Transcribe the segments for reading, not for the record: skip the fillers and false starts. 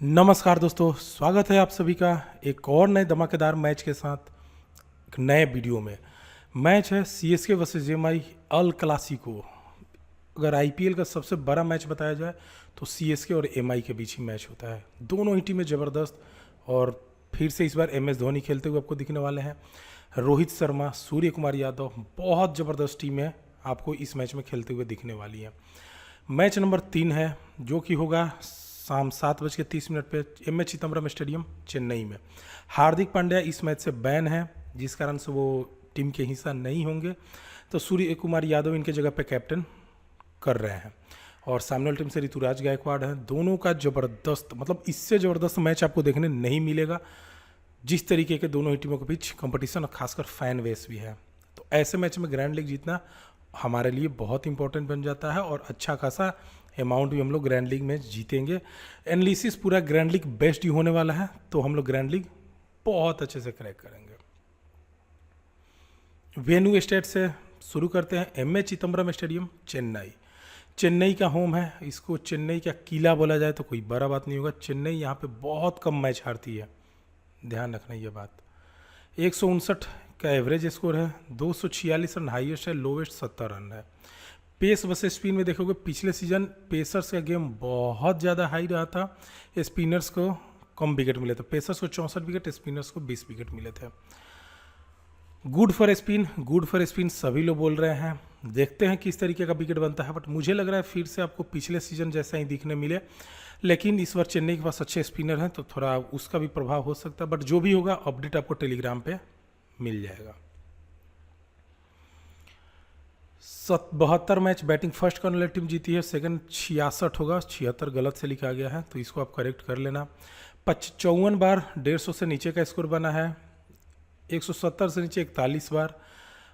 नमस्कार दोस्तों, स्वागत है आप सभी का एक और नए धमाकेदार मैच के साथ एक नए वीडियो में। मैच है सीएसके वर्सेस एमआई अल क्लासिको। अगर आईपीएल का सबसे बड़ा मैच बताया जाए तो सीएसके और एमआई के बीच ही मैच होता है। दोनों ही टीमें ज़बरदस्त और फिर से इस बार एमएस धोनी खेलते हुए आपको दिखने वाले हैं। रोहित शर्मा, सूर्य कुमार यादव, बहुत ज़बरदस्त टीमें आपको इस मैच में खेलते हुए दिखने वाली हैं। मैच नंबर 3 है जो कि होगा शाम 7:30 पे M A Chidambaram stadium Chennai में। हार्दिक पांड्या इस मैच से बैन है, जिस कारण से वो टीम के हिस्सा नहीं होंगे, तो सूर्य कुमार यादव इनके जगह पे कैप्टन कर रहे हैं। और सामने वाली टीम से ऋतुराज गायकवाड़ है। दोनों का ज़बरदस्त, मतलब इससे ज़बरदस्त मैच आपको देखने नहीं मिलेगा, जिस तरीके के दोनों ही टीमों के बीच कंपटीशन और खासकर फैन बेस भी है। तो ऐसे मैच में ग्रैंड लीग जीतना हमारे लिए बहुत इंपॉर्टेंट बन जाता है और अच्छा खासा अमाउंट भी हम लोग ग्रैंड लीग में जीतेंगे। एनालिसिस पूरा ग्रैंड लीग बेस्ट ही होने वाला है, तो हम लोग ग्रैंड लीग बहुत अच्छे से क्रैक करेंगे। वेन्यू स्टेट से शुरू करते हैं। M A Chidambaram stadium Chennai. Chennai का होम है, इसको चेन्नई का किला बोला जाए तो कोई बड़ा बात नहीं होगा। चेन्नई यहाँ पे बहुत कम मैच हारती है, ध्यान रखना ये बात। 159 का एवरेज स्कोर है, 246 रन हाईएस्ट है, लोवेस्ट 70 रन है। पेस वर्सेस स्पिन में देखोगे पिछले सीजन पेसर्स का गेम बहुत ज़्यादा हाई रहा था, स्पिनर्स को कम विकेट मिले थे। पेसर्स को 64 विकेट, स्पिनर्स को 20 विकेट मिले थे। Good for spin, good for spin सभी लोग बोल रहे हैं। देखते हैं किस तरीके का विकेट बनता है, बट मुझे लग रहा है फिर से आपको पिछले सीजन जैसा ही दिखने मिले। लेकिन इस बार चेन्नई के पास अच्छे स्पिनर हैं तो थोड़ा उसका भी प्रभाव हो सकता है, बट जो भी होगा अपडेट आपको टेलीग्राम पे मिल जाएगा। 72 मैच बैटिंग फर्स्ट करने वाली टीम जीती है, सेकंड 66 होगा, 76 गलत से लिखा गया है तो इसको आप करेक्ट कर लेना। 54 बार 150 से नीचे का स्कोर बना है, 170 से नीचे 41 बार,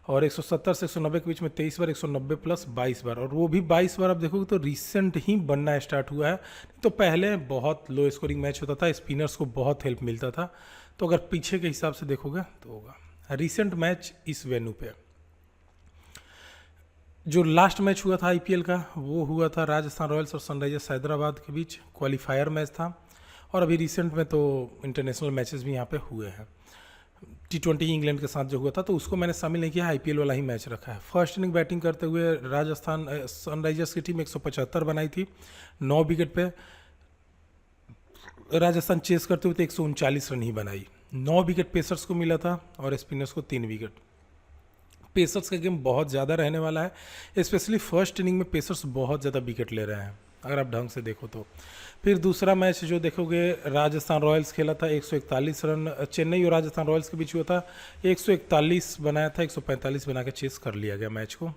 और 170 से 190 के बीच में 23 बार, 190 प्लस 22 बार, और वो भी 22 बार आप देखोगे तो रिसेंट ही बनना स्टार्ट हुआ है। तो पहले बहुत लो स्कोरिंग मैच होता था, स्पिनर्स को बहुत हेल्प मिलता था। तो अगर पीछे के हिसाब से देखोगे तो होगा रिसेंट मैच इस वेन्यू पे। जो लास्ट मैच हुआ था आईपीएल का वो हुआ था राजस्थान रॉयल्स और सनराइजर्स हैदराबाद के बीच, क्वालिफायर मैच था। और अभी रिसेंट में तो इंटरनेशनल मैचेस भी यहाँ पे हुए हैं। T20 इंग्लैंड के साथ जो हुआ था तो उसको मैंने शामिल नहीं किया, आईपीएल वाला ही मैच रखा है। फर्स्ट इनिंग बैटिंग करते हुए राजस्थान सनराइजर्स की टीम 175 बनाई थी 9 विकेट पे। राजस्थान चेस करते हुए तो 139 रन ही बनाई। 9 विकेट पेसर्स को मिला था और स्पिनर्स को 3 विकेट। पेसर्स का गेम बहुत ज़्यादा रहने वाला है, स्पेशली फर्स्ट इनिंग में पेसर्स बहुत ज़्यादा विकेट ले रहे हैं अगर आप ढंग से देखो तो। फिर दूसरा मैच जो देखोगे राजस्थान रॉयल्स खेला था, 141 रन चेन्नई और राजस्थान रॉयल्स के बीच हुआ था, 141 बनाया था, 145 बना के चेस कर लिया गया मैच को।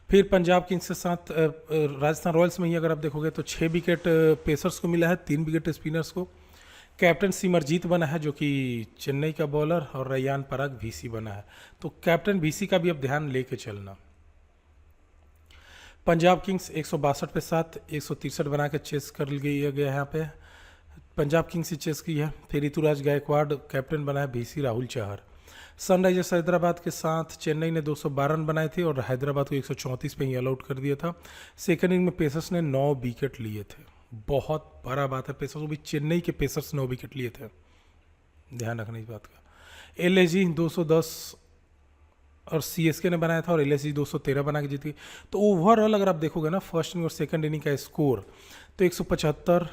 फिर पंजाब किंग्स के साथ राजस्थान रॉयल्स में ही अगर आप देखोगे तो 6 विकेट पेसर्स को मिला है, 3 विकेट स्पिनर्स को। कैप्टन सिमरजीत बना है जो कि चेन्नई का बॉलर, और रैयान पराग वीसी बना है। तो कैप्टन वीसी का भी अब ध्यान लेके चलना। पंजाब किंग्स 162 पे 7, 163 बना के चेस कर गया यहाँ पे। पंजाब किंग्स ही चेस की है। फिर ऋतुराज गायकवाड़ कैप्टन बना है, वीसी राहुल चहर। सनराइजर्स हैदराबाद के साथ चेन्नई ने 212 रन बनाए थे और हैदराबाद को 134 पे ही ऑल आउट कर दिया था। सेकेंड इनिंग में पेसर्स ने 9 विकेट लिए थे, बहुत बड़ा बात है। पेसर्स को भी चेन्नई के पेसर्स 9 विकेट लिए थे, ध्यान रखना इस बात का। एलएसजी 210 और सीएसके ने बनाया था और एलएसजी 213 बना के जीती। तो ओवरऑल अगर आप देखोगे ना फर्स्ट इनिंग और सेकंड इनिंग का स्कोर तो 175,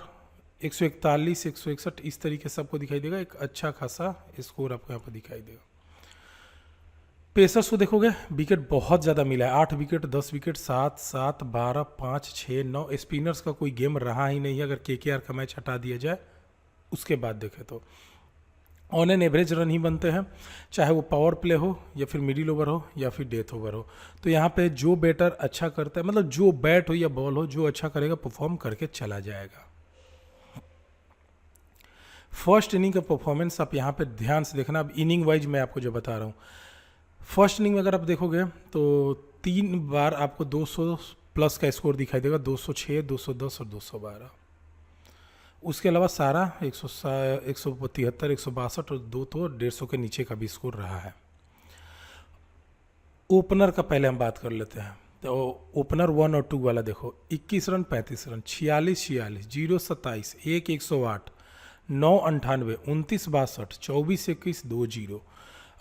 141, 161 इस तरीके से आपको दिखाई देगा। एक अच्छा खासा स्कोर आपको यहाँ पर दिखाई देगा। पेसर्स को देखोगे विकेट बहुत ज़्यादा मिला है, 8 विकेट, 10 विकेट, 7, 7, 12, 5, 6, 9। स्पिनर्स का कोई गेम रहा ही नहीं है अगर केकेआर का मैच हटा दिया जाए उसके बाद देखें तो। ऑन एन एवरेज रन ही बनते हैं, चाहे वो पावर प्ले हो या फिर मिडिल ओवर हो या फिर डेथ ओवर हो। तो यहाँ पे जो बैटर अच्छा करता है, मतलब जो बैट हो या बॉल हो, जो अच्छा करेगा परफॉर्म करके चला जाएगा। फर्स्ट इनिंग का परफॉर्मेंस आप यहाँ पे ध्यान से देखना। अब इनिंग वाइज मैं आपको जो बता रहा हूँ, फर्स्ट इनिंग में अगर आप देखोगे तो 3 बार आपको 200 प्लस का स्कोर दिखाई देगा, 206, 210 और 212। उसके अलावा सारा 173, 162 और 2 तो 150 के नीचे का भी स्कोर रहा है। ओपनर का पहले हम बात कर लेते हैं। तो ओपनर 1 और 2 वाला देखो, 21 रन, 35 रन, 46, 46, 0, 27, 1, 108, 998, 29-62, 24-21, 2-0।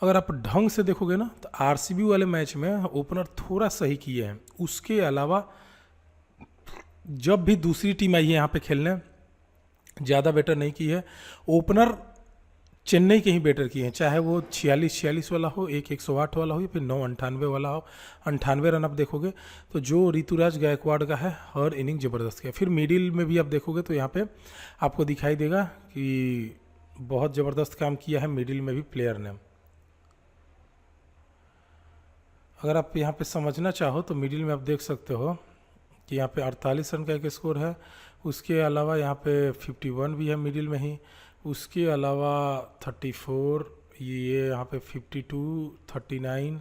अगर आप ढंग से देखोगे ना तो आरसीबी वाले मैच में ओपनर थोड़ा सही किए हैं, उसके अलावा जब भी दूसरी टीम आई है यहाँ पे खेलने ज़्यादा बेटर नहीं की है। ओपनर चेन्नई के ही बेटर किए हैं, चाहे वो 46 वाला हो, 108 वाला हो या फिर 998 वाला हो। 98 रन आप देखोगे तो जो ऋतुराज गायकवाड़ का है हर इनिंग ज़बरदस्त किया। फिर मिडिल में भी आप देखोगे तो यहाँ पे आपको दिखाई देगा कि बहुत ज़बरदस्त काम किया है मिडिल में भी प्लेयर ने। अगर आप यहाँ पे समझना चाहो तो मिडिल में आप देख सकते हो कि यहाँ पे 48 रन का एक स्कोर है, उसके अलावा यहाँ पे 51 भी है मिडिल में ही, उसके अलावा 34, ये यहाँ पे 52, 39,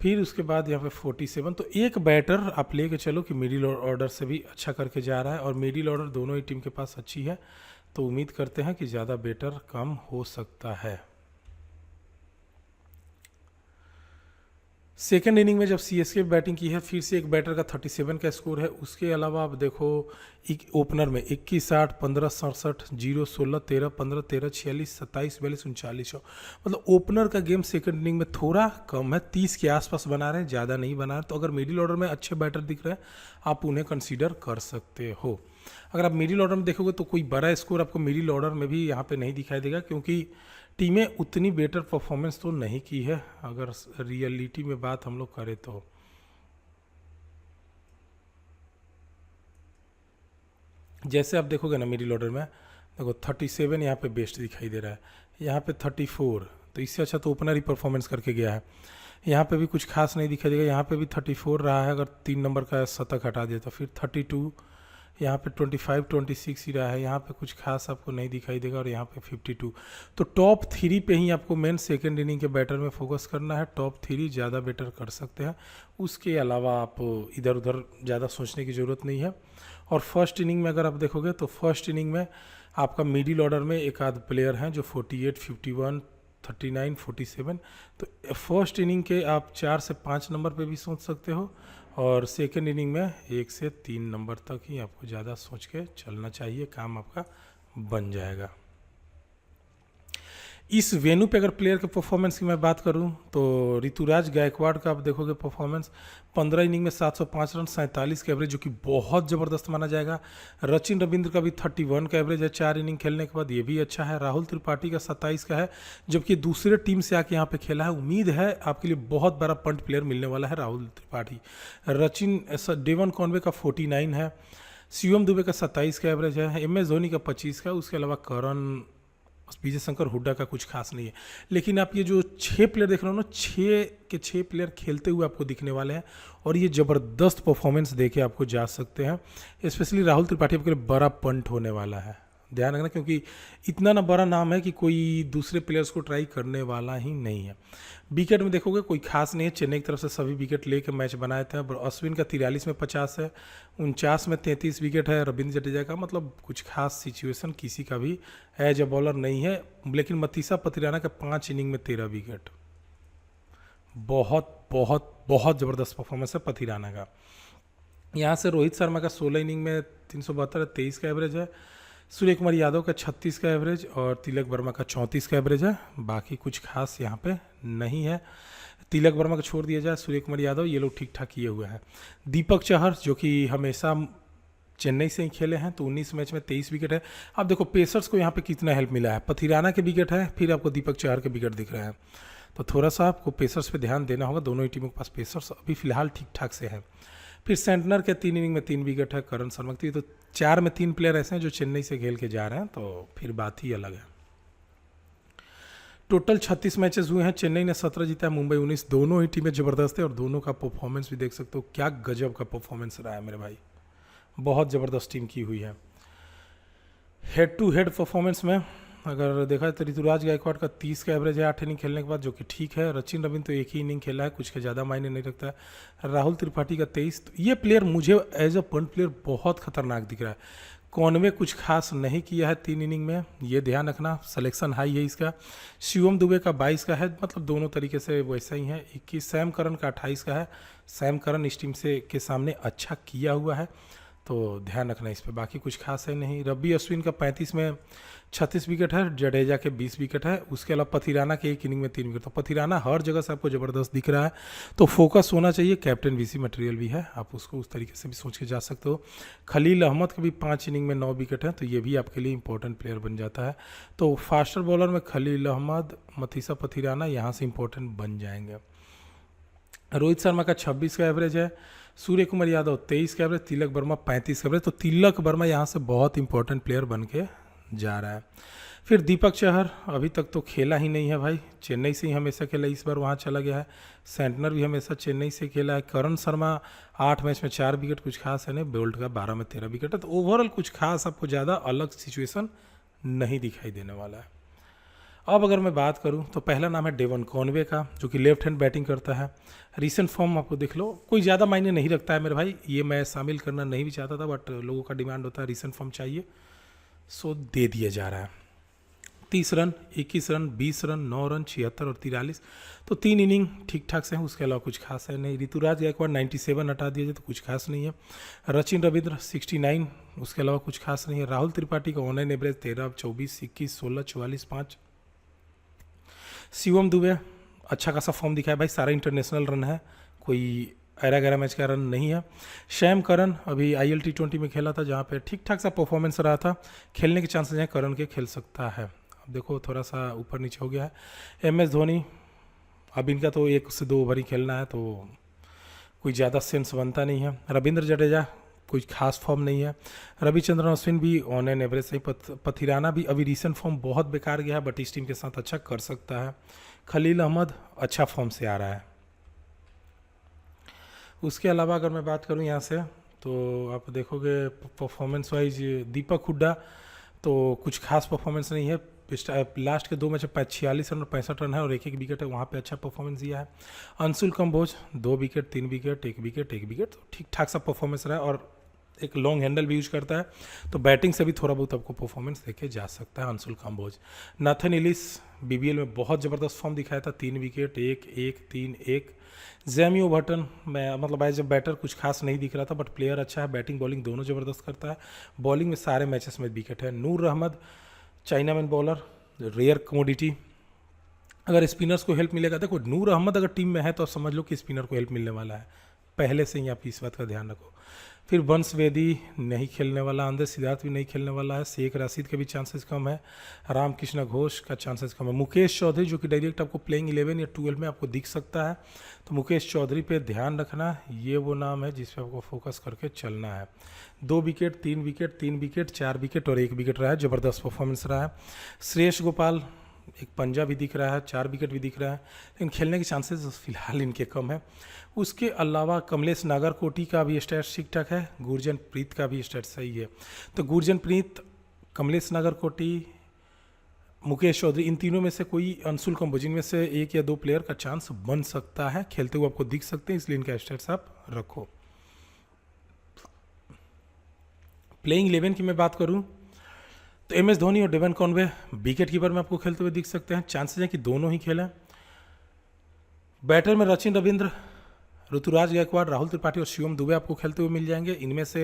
फिर उसके बाद यहाँ पे 47। तो एक बैटर आप लेके चलो कि मिडिल ऑर्डर से भी अच्छा करके जा रहा है, और मिडिल ऑर्डर दोनों ही टीम के पास अच्छी है, तो उम्मीद करते हैं कि ज़्यादा बेटर कम हो सकता है। सेकेंड इनिंग में जब सीएसके बैटिंग की है, फिर से एक बैटर का 37 का स्कोर है। उसके अलावा आप देखो एक ओपनर में 21, 60, 15, 67, 0, 16, 13, 15, 13, 46, 27, 42, 39। मतलब ओपनर का गेम सेकेंड इनिंग में थोड़ा कम है, 30 के आसपास बना रहे हैं, ज़्यादा नहीं बना रहे। तो अगर मिडिल ऑर्डर में अच्छे बैटर दिख रहे हैं आप उन्हें कंसीडर कर सकते हो। अगर आप मिडिल ऑर्डर में देखोगे तो कोई बड़ा स्कोर आपको मिडिल ऑर्डर में भी यहाँ पे नहीं दिखाई देगा, क्योंकि टीमें उतनी बेटर परफॉर्मेंस तो नहीं की है अगर रियलिटी में बात हम लोग करें तो। जैसे आप देखोगे ना मिडिल ऑर्डर में देखो 37 यहाँ पे बेस्ट दिखाई दे रहा है, यहाँ पे 34, तो इससे अच्छा तो ओपनर ही परफॉर्मेंस करके गया है। यहाँ पे भी कुछ खास नहीं दिखाई देगा, यहाँ पे भी 34 रहा है, अगर 3 नंबर का शतक हटा दिया तो फिर 32, यहाँ पे 25, 26 ही रहा है, यहाँ पे कुछ खास आपको नहीं दिखाई देगा, और यहाँ पे 52। तो टॉप 3 पे ही आपको मेन सेकेंड इनिंग के बैटर में फोकस करना है, टॉप 3 ज़्यादा बेटर कर सकते हैं, उसके अलावा आप इधर उधर ज़्यादा सोचने की ज़रूरत नहीं है। और फर्स्ट इनिंग में अगर आप देखोगे तो फर्स्ट इनिंग में आपका मिडिल ऑर्डर में एक आध प्लेयर हैं जो 48, 51, 39, 47। तो फर्स्ट इनिंग के आप 4 से 5 नंबर पे भी सोच सकते हो, और सेकेंड इनिंग में 1 से 3 नंबर तक ही आपको ज़्यादा सोच के चलना चाहिए, काम आपका बन जाएगा। इस वेन्यू पे अगर प्लेयर के परफॉर्मेंस की मैं बात करूं तो ऋतुराज गायकवाड़ का आप देखोगे परफॉर्मेंस 15 इनिंग में 705 रन, 47 का एवरेज, जो कि बहुत ज़बरदस्त माना जाएगा। रचिन रविंद्र का भी 31 का एवरेज है 4 इनिंग खेलने के बाद, ये भी अच्छा है। राहुल त्रिपाठी का 27 का है, जबकि दूसरे टीम से आके यहाँ पे खेला है। उम्मीद है आपके लिए बहुत बड़ा पंट प्लेयर मिलने वाला है राहुल त्रिपाठी। डेवन कॉनवे का 49 है, शिवम दुबे का 27 का एवरेज है, MS धोनी का 25 का, उसके अलावा करण, विजय शंकर हुड्डा का कुछ खास नहीं है। लेकिन आप ये जो 6 प्लेयर देख रहे हो ना, 6 के 6 प्लेयर खेलते हुए आपको दिखने वाले हैं, और ये ज़बरदस्त परफॉर्मेंस देके आपको जा सकते हैं। स्पेशली राहुल त्रिपाठी आपके लिए बड़ा पंट होने वाला है, ध्यान रखना, क्योंकि इतना ना बड़ा नाम है कि कोई दूसरे प्लेयर्स को ट्राई करने वाला ही नहीं है। विकेट में देखोगे कोई खास नहीं है, चेन्नई की तरफ से सभी विकेट लेके मैच बनाए थे। अश्विन का 43 में 50 है, 49 में 33 विकेट है रविंद्र जडेजा का। मतलब कुछ खास सिचुएशन किसी का भी एज ए बॉलर नहीं है। लेकिन मतीसा पथिराना का 5 इनिंग में 13 विकेट, बहुत बहुत बहुत ज़बरदस्त परफॉर्मेंस है पथिराना का। यहाँ से रोहित शर्मा का 16 इनिंग में 372 है, 23 का एवरेज है। सूर्य कुमार यादव का 36 का एवरेज, और तिलक वर्मा का 34 का एवरेज है। बाकी कुछ खास यहाँ पे नहीं है। तिलक वर्मा को छोड़ दिया जाए, सूर्य कुमार यादव, ये लोग ठीक ठाक किए हुए हैं। दीपक चहर जो कि हमेशा चेन्नई से ही खेले हैं, तो 19 मैच में 23 विकेट है। अब देखो पेसर्स को यहाँ पे कितना हेल्प मिला है, पथिराना के विकेट है, फिर आपको दीपक चहर के विकेट दिख रहे हैं, तो थोड़ा सा आपको पेसर्स पे ध्यान देना होगा। दोनों ही टीमों के पास पेसर्स अभी फिलहाल ठीक ठाक से हैं। फिर सेंटनर के 3 इनिंग में 3 विकेट है, करण शर्मा की, तो 4 में 3 प्लेयर ऐसे हैं जो चेन्नई से खेल के जा रहे हैं, तो फिर बात ही अलग है। टोटल 36 मैचेस हुए हैं, चेन्नई ने 17 जीता है, मुंबई 19। दोनों ही टीमें ज़बरदस्त है, और दोनों का परफॉर्मेंस भी देख सकते हो, क्या गजब का परफॉर्मेंस रहा है मेरे भाई, बहुत ज़बरदस्त टीम की हुई है। हेड टू हेड परफॉर्मेंस में अगर देखा जाए तो ऋतुराज गायकवाड़ का 30 का एवरेज है 8 इनिंग खेलने के बाद, जो कि ठीक है। रचिन रविंद्र तो एक ही इनिंग खेला है, कुछ का ज़्यादा मायने नहीं रखता है। राहुल त्रिपाठी का 23। तो ये प्लेयर मुझे एज अ पंट प्लेयर बहुत खतरनाक दिख रहा है। कॉनवे कुछ खास नहीं किया है 3 इनिंग में, ये ध्यान रखना, सिलेक्शन हाई है इसका। शिवम दुबे का 22 का है, मतलब दोनों तरीके से वैसा ही है। 21 सैम करन का 28 का है, सैम करन इस टीम से के सामने अच्छा किया हुआ है। तो ध्यान रखना इस पे। बाकी कुछ खास है नहीं। रवि अश्विन का 35 में 36 विकेट है, जडेजा के 20 विकेट है। उसके अलावा पथिराना के एक इनिंग में 3 विकेट। तो पथिराना हर जगह से आपको ज़बरदस्त दिख रहा है, तो फोकस होना चाहिए। कैप्टन वीसी मटेरियल भी है, आप उसको उस तरीके से भी सोच के जा सकते हो। खलील अहमद के भी 5 इनिंग में 9 विकेट हैं, तो ये भी आपके लिए इंपॉर्टेंट प्लेयर बन जाता है। तो फास्टर बॉलर में खलील अहमद, मथीसा पथिराना यहाँ से इंपॉर्टेंट बन जाएंगे। रोहित शर्मा का 26 का एवरेज है, सूर्य कुमार यादव 23 का एवरेज, तिलक वर्मा 35 का एवरेज। तो तिलक वर्मा यहाँ से बहुत इंपॉर्टेंट प्लेयर बन के जा रहा है। फिर दीपक चहर अभी तक तो खेला ही नहीं है भाई, चेन्नई से ही हमेशा खेला, इस बार वहाँ चला गया है। सेंटनर भी हमेशा चेन्नई से खेला है। करण शर्मा 8 मैच में 4 विकेट, कुछ खास है नहीं। बोल्ट का 12 में 13 विकेट है। तो ओवरऑल कुछ खास आपको ज़्यादा अलग सिचुएशन नहीं दिखाई देने वाला है। अब अगर मैं बात करूं तो पहला नाम है डेवन कॉनवे का, जो कि लेफ्ट हैंड बैटिंग करता है। रीसेंट फॉर्म आपको देख लो, कोई ज़्यादा मायने नहीं रखता है मेरे भाई, ये मैं शामिल करना नहीं भी चाहता था, बट लोगों का डिमांड होता है रीसेंट फॉर्म चाहिए, सो दे दिया जा रहा है। 30 रन, 21 रन, 20 रन, 9 रन, 76 और 43। तो 3 इनिंग ठीक ठाक से हैं, उसके अलावा कुछ खास है नहीं। ऋतुराज गायकवाड़ 97 हटा दिया जाए तो कुछ खास नहीं है। रचिन रविंद्र 69, उसके अलावा कुछ खास नहीं है। राहुल त्रिपाठी का ऑनलाइन एवरेज 13, 24, 21, 16, 44, 5। शिवम दुबे अच्छा खासा फॉर्म दिखाया भाई, सारा इंटरनेशनल रन है, कोई 11 मैच का रन नहीं है। शैम करन अभी IL T20 में खेला था, जहाँ पे ठीक ठाक सा परफॉर्मेंस रहा था, खेलने के चांसेस हैं करन के, खेल सकता है। अब देखो थोड़ा सा ऊपर नीचे हो गया है। MS धोनी, अब इनका तो 1 से 2 ओवर ही खेलना है, तो कोई ज़्यादा सेंस बनता नहीं है। रविंद्र जडेजा कोई खास फॉर्म नहीं है। रविचंद्रन अश्विन भी ऑन एन एवरेज सही। पथिराना भी अभी रीसेंट फॉर्म बहुत बेकार गया है, बट इस टीम के साथ अच्छा कर सकता है। खलील अहमद अच्छा फॉर्म से आ रहा है। उसके अलावा अगर मैं बात करूं यहाँ से, तो आप देखोगे परफॉर्मेंस वाइज दीपक हुड्डा तो कुछ खास परफॉर्मेंस नहीं है। लास्ट के 2 मैच में 46 रन और 65 रन है और 1 विकेट है, वहाँ पे अच्छा परफॉर्मेंस दिया है। Anshul Kamboj 2 wicket, 3 wicket, 1 wicket, 1 wicket, तो ठीक ठाक सा परफॉर्मेंस रहा है और एक लॉन्ग हैंडल भी यूज करता है, तो बैटिंग से भी थोड़ा बहुत आपको परफॉर्मेंस देखे जा सकता है अंशुल कंबोज। नाथन इलिस BBL में बहुत ज़बरदस्त फॉर्म दिखाया था, 3 विकेट, 1, 3, 1। जैमियो बर्टन में मतलब एज ए बैटर कुछ खास नहीं दिख रहा था, बट प्लेयर अच्छा है, बैटिंग बॉलिंग दोनों ज़बरदस्त करता है। बॉलिंग में सारे मैचेस में विकेट है। Noor Ahmad chinaman bowler, rare commodity, अगर स्पिनर्स को हेल्प मिलेगा, देखो नूर अहमद अगर टीम में है तो आप समझ लो कि स्पिनर को हेल्प मिलने वाला है, पहले से ही आप इस बात का ध्यान रखो। फिर वंश वेदी नहीं खेलने वाला, अंदर सिद्धार्थ भी नहीं खेलने वाला है। शेख राशिद के भी चांसेस कम है। रामकृष्ण घोष का चांसेस कम है। मुकेश चौधरी जो कि डायरेक्ट आपको प्लेइंग 11 या 12 में आपको दिख सकता है, तो मुकेश चौधरी पे ध्यान रखना, ये वो नाम है जिस पे आपको फोकस करके चलना है। 2 विकेट, 3 विकेट, 3 विकेट, 4 विकेट और 1 विकेट रहा है, ज़बरदस्त परफॉर्मेंस रहा है। श्रेयस गोपाल एक पंजा भी दिख रहा है, 4 विकेट भी दिख रहा है, लेकिन खेलने के चांसेस फिलहाल इनके कम है। उसके अलावा कमलेश नागरकोटी का भी स्टैट्स ठीक ठाक है। गुरजन प्रीत का भी स्टैट्स सही है। तो गुरजन प्रीत, कमलेश नागरकोटी, मुकेश चौधरी, इन तीनों में से कोई अंशुल कंबोज, इनमें से 1 या 2 प्लेयर का चांस बन सकता है, खेलते हुए आपको दिख सकते हैं, इसलिए इनका स्टैट्स आप रखो। प्लेइंग 11 की मैं बात करूं तो MS धोनी और डेवन कॉनवे विकेट कीपर में आपको खेलते हुए दिख सकते हैं, चांसेस हैं कि दोनों ही खेलें। बैटर में रचिन रविंद्र, ऋतुराज गायकवाड़, राहुल त्रिपाठी और शिवम दुबे आपको खेलते हुए मिल जाएंगे। इनमें से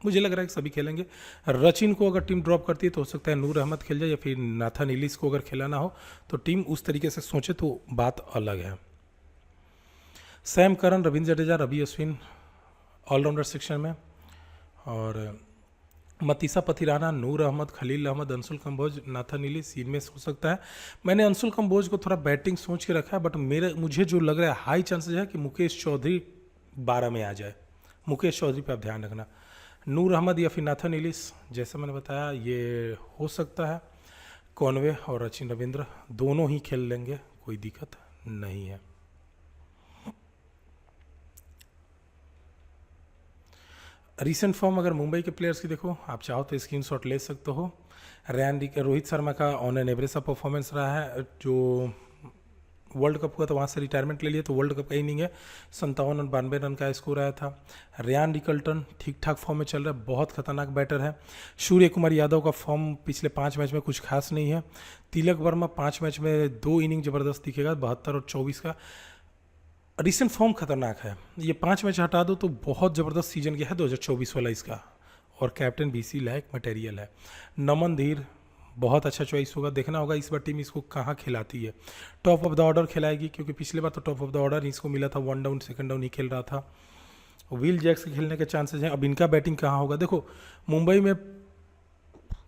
मुझे लग रहा है कि सभी खेलेंगे। रचिन को अगर टीम ड्रॉप करती है तो हो सकता है नूर अहमद खेल जाए, या फिर नाथन इलिस को अगर खिलाना हो तो टीम उस तरीके से सोचे तो बात अलग है। Sam Curran, Ravindra Jadeja, Ravi Ashwin all rounder section में, और मतीसा पथिराना, नूर अहमद, खलील अहमद, अंशुल कंबोज, नाथन इलिस, इनमें हो सकता है। मैंने अंशुल कंबोज को थोड़ा बैटिंग सोच के रखा है, बट मुझे जो लग रहा है हाई चांसेस है कि मुकेश चौधरी 12 में आ जाए। मुकेश चौधरी पे आप ध्यान रखना। नूर अहमद या फिर नाथन इलिस, जैसे मैंने बताया, ये हो सकता है। कॉनवे और रचिन रविंद्र दोनों ही खेल लेंगे, कोई दिक्कत नहीं है। रीसेंट फॉर्म अगर मुंबई के प्लेयर्स की देखो, आप चाहो तो स्क्रीनशॉट ले सकते हो। रोहित शर्मा का ऑन एन एवरेज सा परफॉर्मेंस रहा है, जो वर्ल्ड कप हुआ था वहाँ से रिटायरमेंट ले लिया, तो वर्ल्ड कप का इनिंग है, 57 और 92 रन का स्कोर आया था। रेयान रिकल्टन ठीक ठाक फॉर्म में चल रहा है, बहुत खतरनाक बैटर है। सूर्य कुमार यादव का फॉर्म पिछले 5 मैच में कुछ खास नहीं है। तिलक वर्मा 5 मैच में 2 इनिंग ज़बरदस्त दिखेगा, 72 और 24 का। रिसेंट फॉर्म खतरनाक है, ये 5 मैच हटा दो तो बहुत ज़बरदस्त सीजन गया है 2024 वाला इसका, और कैप्टन बीसी लायक मटेरियल है। नमन धीर बहुत अच्छा चॉइस होगा, देखना होगा इस बार टीम इसको कहाँ खिलाती है। टॉप ऑफ द ऑर्डर खिलाएगी, क्योंकि पिछले बार तो टॉप ऑफ द ऑर्डर इसको मिला था, 1 डाउन 2nd डाउन ही खेल रहा था। विल जैक्स के खेलने के चांसेस हैं। अब इनका बैटिंग कहाँ होगा, देखो मुंबई में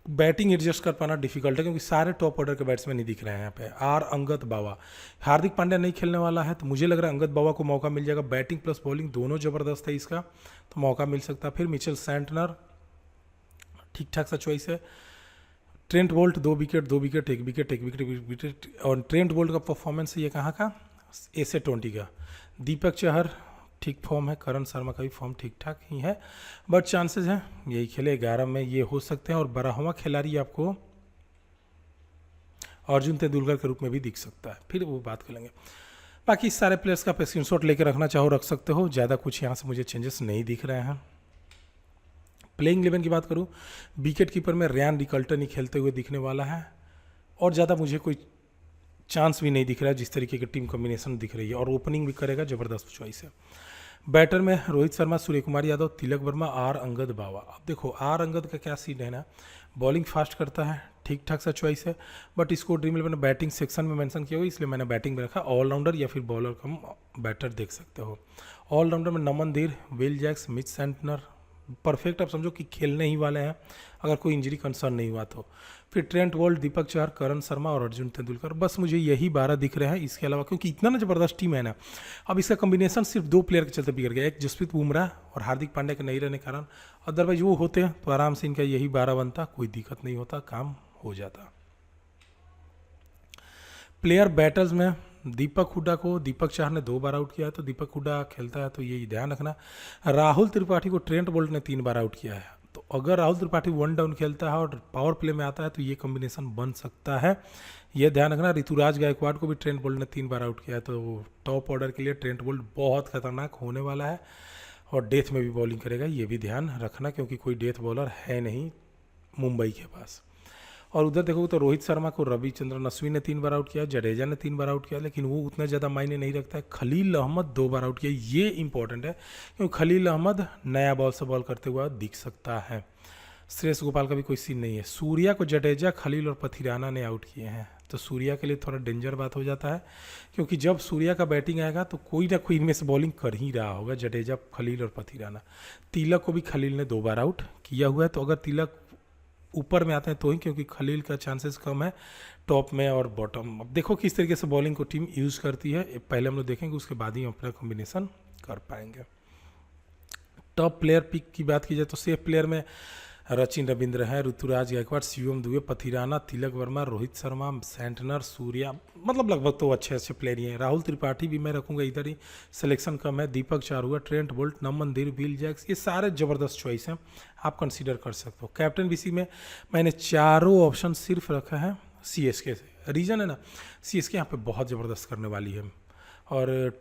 बैटिंग एडजस्ट कर पाना डिफिकल्ट है, क्योंकि सारे टॉप ऑर्डर के बैट्समैन नहीं दिख रहे हैं यहाँ पे। अंगद बावा, हार्दिक पांड्या नहीं खेलने वाला है, तो मुझे लग रहा है अंगद बावा को मौका मिल जाएगा। बैटिंग प्लस बॉलिंग दोनों ज़बरदस्त है इसका, तो मौका मिल सकता है। फिर मिचेल सैंटनर ठीक ठाक सा चॉइस है। Trent Boult 2 wicket 2 wicket 1 wicket 1 wicket 1 wicket, और ट्रेंट बोल्ट का परफॉर्मेंस ये कहाँ का, SA20 का। दीपक चहर ठीक फॉर्म है, करण शर्मा का भी फॉर्म ठीक ठाक ही है, बट चांसेस हैं यही खेले 11 में ये हो सकते हैं। और 12वां खिलाड़ी आपको अर्जुन तेंदुलकर के रूप में भी दिख सकता है, फिर वो बात कर लेंगे। बाकी सारे प्लेयर्स का स्क्रीनशॉट लेकर रखना चाहो रख सकते हो, ज़्यादा कुछ यहाँ से मुझे चेंजेस नहीं दिख रहे हैं। प्लेइंग 11 की बात करूँ, विकेट कीपर में रयान रिकल्टन ही खेलते हुए दिखने वाला है, और ज़्यादा मुझे कोई चांस भी नहीं दिख रहा है जिस तरीके की टीम कॉम्बिनेशन दिख रही है, और ओपनिंग भी करेगा, ज़बरदस्त चॉइस है। बैटर में रोहित शर्मा, सूर्य कुमार यादव, तिलक वर्मा, अंगद बावा। अब देखो अंगद का क्या सीन है ना, बॉलिंग फास्ट करता है, ठीक ठाक सा चॉइस है, बट इसको ड्रीम 11 बैटिंग सेक्शन में मेंशन किया हुआ, इसलिए मैंने बैटिंग में रखा। ऑलराउंडर या फिर बॉलर कम बैटर देख सकते हो। ऑलराउंडर में नमन धीर, Will Jacks, Mitch Santner perfect आप समझो कि खेलने ही वाले हैं, अगर कोई इंजरी कंसर्न नहीं हुआ तो। फिर ट्रेंट बोल्ट, दीपक चहर, करण शर्मा और अर्जुन तेंदुलकर, बस मुझे यही 12 दिख रहे हैं। इसके अलावा क्योंकि इतना ना ज़बरदस्त टीम है ना, अब इसका कॉम्बिनेशन सिर्फ 2 प्लेयर के चलते बिगड़ गया, एक जसप्रीत बुमराह और हार्दिक पांड्या के नहीं रहने के कारण। अदरवाइज वो होते हैं तो आराम से इनका यही 12 बनता, कोई दिक्कत नहीं होता, काम हो जाता। प्लेयर बैटर्स में दीपक हुड्डा को दीपक चाहर ने 2 बार आउट किया है, तो दीपक हुड्डा खेलता है तो ये ध्यान रखना। राहुल त्रिपाठी को ट्रेंट बोल्ट ने 3 बार आउट किया है, तो अगर राहुल त्रिपाठी 1 डाउन खेलता है और पावर प्ले में आता है तो ये कॉम्बिनेशन बन सकता है, ये ध्यान रखना। ऋतुराज गायकवाड़ को भी ट्रेंट बोल्ट ने 3 बार आउट किया है, तो टॉप ऑर्डर के लिए ट्रेंट बोल्ट बहुत खतरनाक होने वाला है, और डेथ में भी बॉलिंग करेगा, ये भी ध्यान रखना, क्योंकि कोई डेथ बॉलर है नहीं मुंबई के पास। और उधर देखो तो रोहित शर्मा को रविचंद्रन अश्विन ने 3 बार आउट किया, जडेजा ने 3 बार आउट किया, लेकिन वो उतना ज़्यादा मायने नहीं रखता है। खलील अहमद 2 बार आउट किया, ये इंपॉर्टेंट है, क्योंकि खलील अहमद नया बॉल से बॉल करते हुआ दिख सकता है। श्रेयस गोपाल का भी कोई सीन नहीं है। सूर्या को जडेजा, खलील और पथिराना ने आउट किए हैं, तो सूर्या के लिए थोड़ा डेंजर बात हो जाता है, क्योंकि जब सूर्या का बैटिंग आएगा तो कोई ना कोई इनमें से बॉलिंग कर ही रहा होगा, जडेजा, खलील और पथिराना। तिलक को भी खलील ने 2 बार आउट किया हुआ है, तो अगर तिलक ऊपर में आते हैं तो ही, क्योंकि खलील का चांसेस कम है टॉप में और बॉटम। अब देखो किस तरीके से बॉलिंग को टीम यूज़ करती है, पहले हम लोग देखेंगे, उसके बाद ही हम अपना कॉम्बिनेशन कर पाएंगे। टॉप प्लेयर पिक की बात की जाए तो सेफ प्लेयर में रचिन रविंद्र है, ऋतुराज गायकवाड़, शिवम दुबे, पथिराना, तिलक वर्मा, रोहित शर्मा, सैंटनर, सूर्या, मतलब लगभग तो अच्छे अच्छे प्लेयर ही हैं। राहुल त्रिपाठी भी मैं रखूंगा इधर ही, सिलेक्शन कम है। दीपक चारुआ, ट्रेंट बोल्ट, नमन धीर, विल जैक्स, ये सारे ज़बरदस्त चॉइस हैं, आप कंसीडर कर सकते हो। कैप्टन बीसी में मैंने चारों ऑप्शन सिर्फ रखा है CSK से, रीज़न है ना, CSK यहाँ पे बहुत ज़बरदस्त करने वाली है, और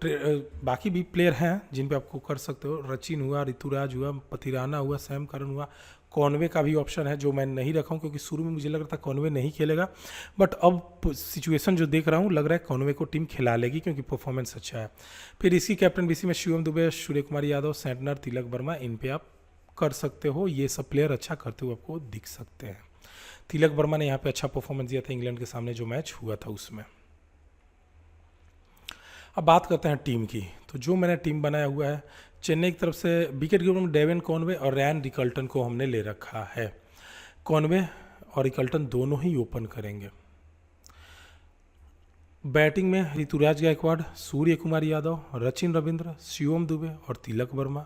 बाकी भी प्लेयर हैं जिन पे आपको कर सकते हो। रचिन हुआ, ऋतुराज हुआ, पथिराना हुआ, सैम करन हुआ, कॉनवे का भी ऑप्शन है जो मैं नहीं रखा हूँ, क्योंकि शुरू में मुझे लग रहा था कॉनवे नहीं खेलेगा, बट अब सिचुएशन जो देख रहा हूँ लग रहा है कॉनवे को टीम खिला लेगी, क्योंकि परफॉर्मेंस अच्छा है। फिर इसी कैप्टन बीसी में शिवम दुबे, सूर्य कुमार यादव, सैंटनर, तिलक वर्मा, इन पे आप कर सकते हो, ये सब प्लेयर अच्छा करते हुए आपको दिख सकते हैं। तिलक वर्मा ने यहाँ पे अच्छा परफॉर्मेंस दिया था इंग्लैंड के सामने जो मैच हुआ था उसमें। अब बात करते हैं टीम की, तो जो मैंने टीम बनाया हुआ है, चेन्नई की तरफ से विकेट कीपर में डेविन कॉनवे और रैन रिकल्टन को हमने ले रखा है। कॉनवे और रिकल्टन दोनों ही ओपन करेंगे। बैटिंग में ऋतुराज गायकवाड़, सूर्य कुमार यादव, रचिन रविंद्र, शिवम दुबे और तिलक वर्मा।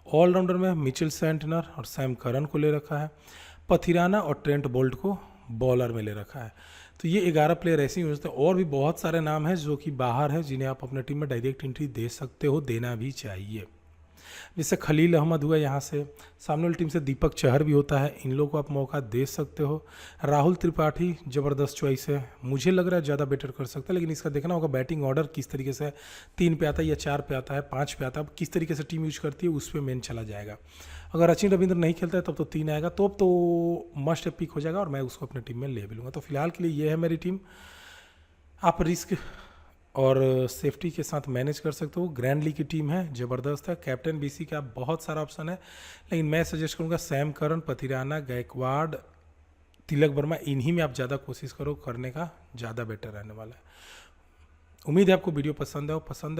ऑलराउंडर में मिचेल सैंटनर और सैम करन को ले रखा है। पथिराना और ट्रेंट बोल्ट को बॉलर में ले रखा है। तो ये 11 प्लेयर ऐसे ही हो सकते हैं, और भी बहुत सारे नाम हैं जो कि बाहर हैं, जिन्हें आप अपने टीम में डायरेक्ट एंट्री दे सकते हो, देना भी चाहिए। जैसे खलील अहमद हुआ यहाँ से, सामने वाली टीम से दीपक चहर भी होता है, इन लोगों को आप मौका दे सकते हो। राहुल त्रिपाठी ज़बरदस्त चॉइस है, मुझे लग रहा है ज़्यादा बेटर कर सकता है, लेकिन इसका देखना होगा बैटिंग ऑर्डर किस तरीके से 3 पे आता है या 4 पे आता है, 5 पे आता है, किस तरीके से टीम यूज करती है उस पर मेन चला जाएगा। अगर रचिन रविंद्र नहीं खेलता है तब तो 3 आएगा, तो अब तो मस्ट पिक हो जाएगा और मैं उसको अपने टीम में ले भी लूँगा। तो फिलहाल के लिए ये है मेरी टीम। आप रिस्क और सेफ्टी के साथ मैनेज कर सकते हो। ग्रैंड लीग की टीम है, ज़बरदस्त है। कैप्टन बीसी का बहुत सारा ऑप्शन है, लेकिन मैं सजेस्ट करूँगा सैम करन, पथिराना, गायकवाड़, तिलक वर्मा, इन्हीं में आप ज़्यादा कोशिश करो करने का, ज़्यादा बेटर रहने वाला है। उम्मीद है आपको वीडियो पसंद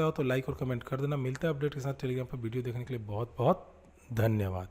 है तो लाइक और कमेंट कर देना। मिलता है अपडेट के साथ टेलीग्राम पर। वीडियो देखने के लिए बहुत बहुत धन्यवाद।